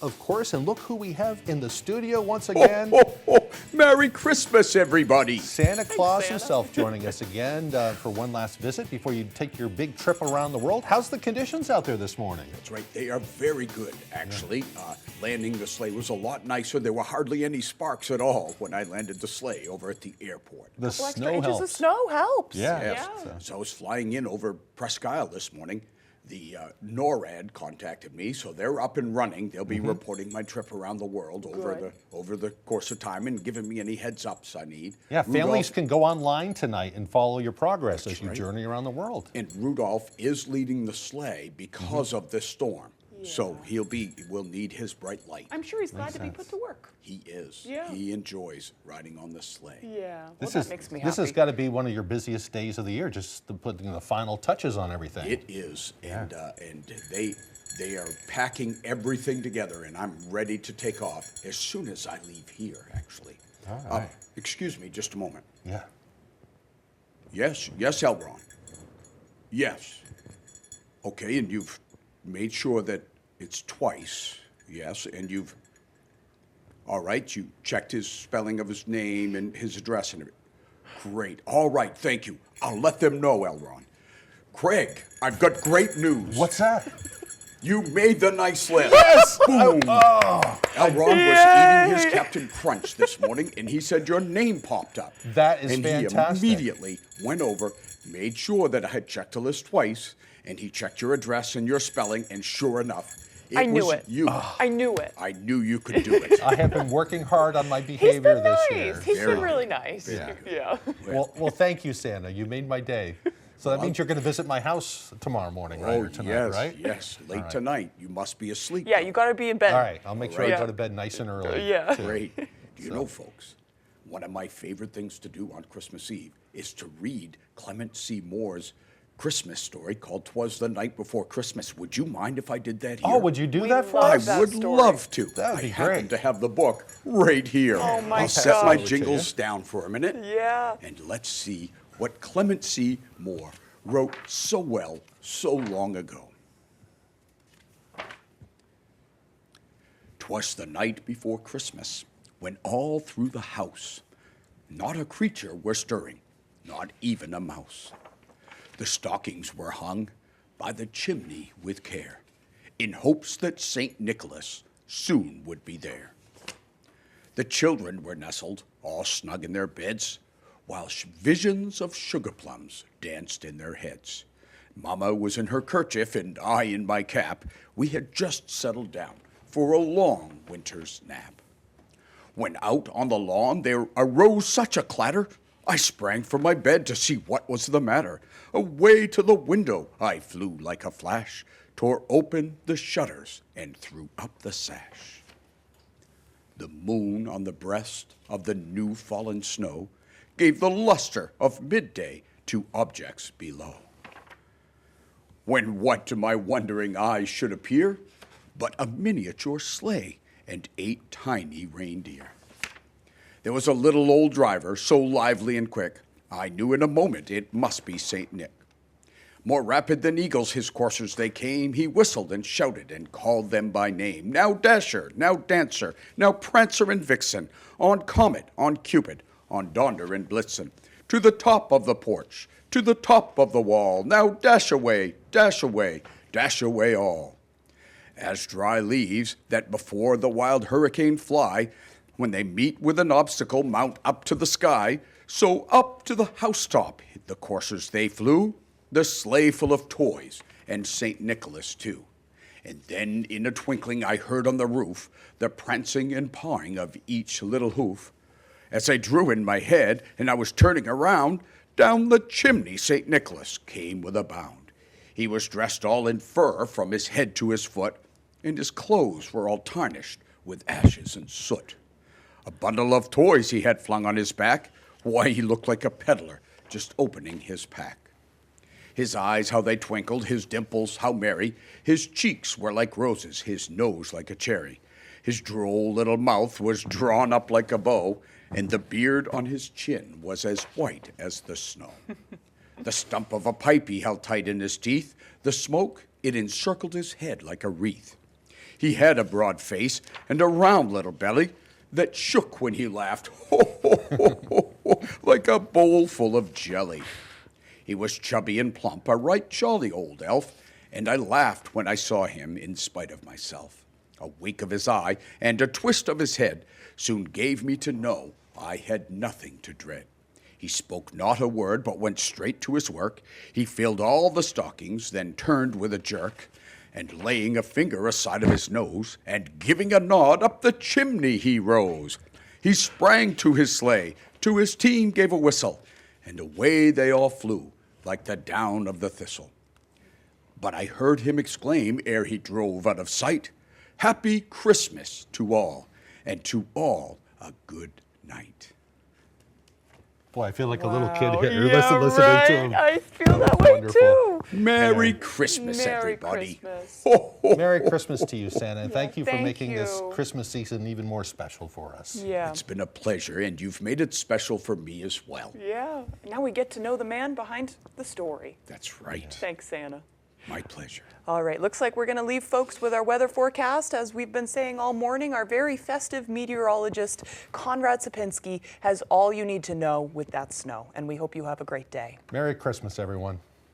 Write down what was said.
of course, and look who we have in the studio once again. Merry Christmas, everybody. Santa Claus Santa. himself joining us again for one last visit before you take your big trip around the world. How's the conditions out there this morning? That's right, they are very good, actually. Landing the sleigh was a lot nicer. There were hardly any sparks at all when I landed the sleigh over at the airport. The Extra snow inches helps. of snow helps. Yeah. Yes. Yeah. So I was flying in over Presque Isle this morning. The NORAD contacted me, so they're up and running. They'll be reporting my trip around the world over the course of time and giving me any heads ups I need. Yeah, families Rudolph- can go online tonight and follow your progress as you right. journey around the world. And Rudolph is leading the sleigh because of this storm. So we'll need his bright light. I'm sure he's glad to be put to work. He is. Yeah. He enjoys riding on the sleigh. Yeah. This That makes me happy. This has got to be one of your busiest days of the year, just to put the final touches on everything. It is, and they are packing everything together, and I'm ready to take off as soon as I leave here. Actually, All right. excuse me, just a moment. Yeah. Yes, Elron. Yes. Okay, and you've made sure that it's Twice. Yes, and you've. All right, you checked his spelling of his name and his address and everything. Great. All right, thank you. I'll let them know, Elron. Craig, I've got great news. What's that? You made the nice list. Yes! Boom. Elron was eating his Captain Crunch this morning, and he said your name popped up. That is and fantastic. he immediately went over, made sure that I had checked the list twice, and he checked your address and your spelling, and sure enough, I knew was it. you. I knew it. I knew you could do it. I have been working hard on my He's behavior been this nice. year. He's Very been really nice. Yeah. Yeah. Well, thank you, Santa. You made my day. So that means you're going to visit my house tomorrow morning, right? Oh, Or tonight, yes, right? yes. Late All right. tonight. You must be asleep. Yeah, you got to be in bed. All right, I'll make sure I Yeah. go to bed nice and early. Yeah. too. Great. Do you know, folks, one of my favorite things to do on Christmas Eve is to read Clement C. Moore's Christmas story called "Twas the Night Before Christmas." Would you mind if I did that here? Oh, would you do We that for love I us? that would story. love to. That would I be happen great. to have the book right here. Oh, my I'll set my gosh. jingles down for a minute. Yeah. And let's see what Clement C. Moore wrote so well so long ago. 'Twas the night before Christmas, when all through the house not a creature were stirring, not even a mouse. The stockings were hung by the chimney with care, in hopes that St. Nicholas soon would be there. The children were nestled, all snug in their beds, while visions of sugar plums danced in their heads. Mama was in her kerchief and I in my cap. We had just settled down for a long winter's nap. When out on the lawn there arose such a clatter, I sprang from my bed to see what was the matter. Away to the window I flew like a flash, tore open the shutters and threw up the sash. The moon on the breast of the new fallen snow gave the luster of midday to objects below. When what to my wondering eyes should appear but a miniature sleigh and 8 tiny reindeer. There was a little old driver, so lively and quick, I knew in a moment it must be Saint Nick. More rapid than eagles his coursers they came, he whistled and shouted and called them by name. Now Dasher, now Dancer, now Prancer and Vixen, on Comet, on Cupid, on Donder and Blitzen, to the top of the porch, to the top of the wall, now dash away, dash away, dash away all. As dry leaves that before the wild hurricane fly, when they meet with an obstacle mount up to the sky, so up to the housetop the coursers they flew, the sleigh full of toys, and St. Nicholas too. And then in a twinkling I heard on the roof the prancing and pawing of each little hoof. As I drew in my head and I was turning around, down the chimney St. Nicholas came with a bound. He was dressed all in fur from his head to his foot, and his clothes were all tarnished with ashes and soot. A bundle of toys he had flung on his back. Why, he looked like a peddler just opening his pack. His eyes, how they twinkled, his dimples, how merry. His cheeks were like roses, his nose like a cherry. His droll little mouth was drawn up like a bow, and the beard on his chin was as white as the snow. The stump of a pipe he held tight in his teeth. The smoke, it encircled his head like a wreath. He had a broad face and a round little belly that shook when he laughed, like a bowl full of jelly. He was chubby and plump, a right jolly old elf, and I laughed when I saw him in spite of myself. A wink of his eye and a twist of his head soon gave me to know I had nothing to dread. He spoke not a word, but went straight to his work. He filled all the stockings, then turned with a jerk, and laying a finger aside of his nose, and giving a nod, up the chimney he rose. He sprang to his sleigh, to his team gave a whistle, and away they all flew, like the down of the thistle. But I heard him exclaim, ere he drove out of sight, "Happy Christmas to all, and to all a good night." Boy, I feel like a little kid Wow, here. yeah, listening right. to him. I feel that way Wonderful. too. Merry Christmas, Merry everybody. Christmas. Merry Christmas to you, Santa, and thank you for thank making this you. Christmas season even more special for us. Yeah. It's been a pleasure, and you've made it special for me as well. Yeah. Now we get to know the man behind the story. That's right. Thanks, Santa. My pleasure. All right, looks like we're going to leave folks with our weather forecast. As we've been saying all morning, our very festive meteorologist, Conrad Sapinski, has all you need to know with that snow, and we hope you have a great day. Merry Christmas, everyone.